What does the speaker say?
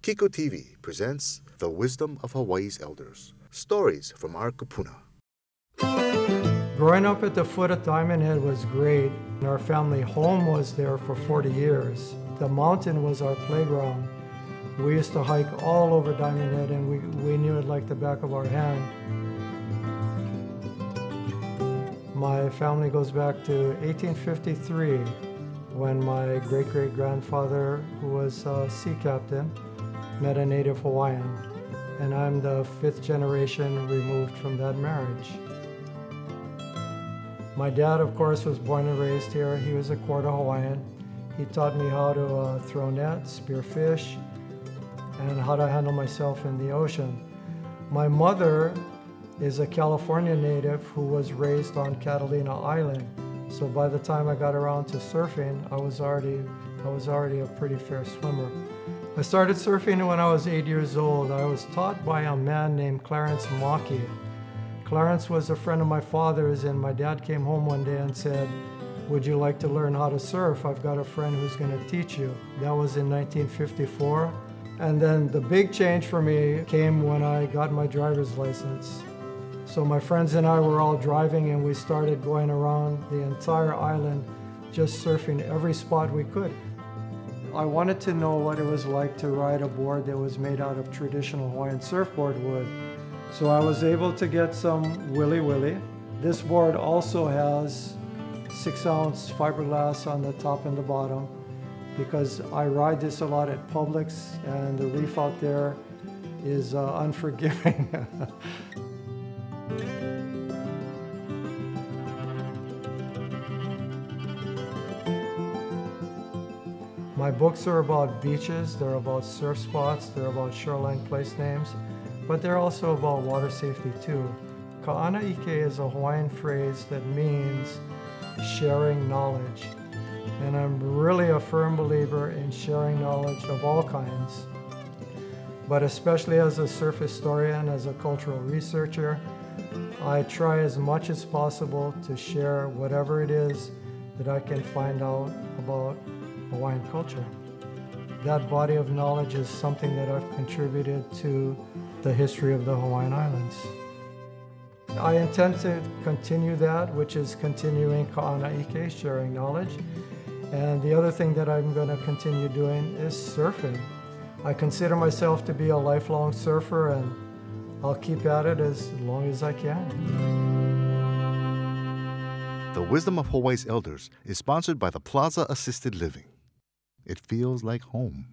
KIKU TV presents The Wisdom of Hawaii's Elders, stories from our kupuna. Growing up at the foot of Diamond Head was great. Our family home was there for 40 years. The mountain was our playground. We used to hike all over Diamond Head and we knew it like the back of our hand. My family goes back to 1853 when my great-great-grandfather, who was a sea captain, met a native Hawaiian. And I'm the 5th generation removed from that marriage. My dad, of course, was born and raised here. He was a quarter Hawaiian. He taught me how to throw nets, spear fish, and how to handle myself in the ocean. My mother is a California native who was raised on Catalina Island. So by the time I got around to surfing, I was already a pretty fair swimmer. I started surfing when I was 8 years old. I was taught by a man named Clarence Maki. Clarence was a friend of my father's, and my dad came home one day and said, "Would you like to learn how to surf? I've got a friend who's going to teach you." That was in 1954. And then the big change for me came when I got my driver's license. So my friends and I were all driving, and we started going around the entire island just surfing every spot we could. I wanted to know what it was like to ride a board that was made out of traditional Hawaiian surfboard wood. So I was able to get some Willy Willy. This board also has 6-ounce fiberglass on the top and the bottom because I ride this a lot at Publix, and the reef out there is unforgiving. My books are about beaches, they're about surf spots, they're about shoreline place names, but they're also about water safety too. Ka'ana'ike is a Hawaiian phrase that means sharing knowledge. And I'm really a firm believer in sharing knowledge of all kinds. But especially as a surf historian, as a cultural researcher, I try as much as possible to share whatever it is that I can find out about Hawaiian culture. That body of knowledge is something that I've contributed to the history of the Hawaiian Islands. I intend to continue that, which is continuing Ka'ana'ike, sharing knowledge. And the other thing that I'm going to continue doing is surfing. I consider myself to be a lifelong surfer, and I'll keep at it as long as I can. The Wisdom of Hawaii's Elders is sponsored by the Plaza Assisted Living. It feels like home.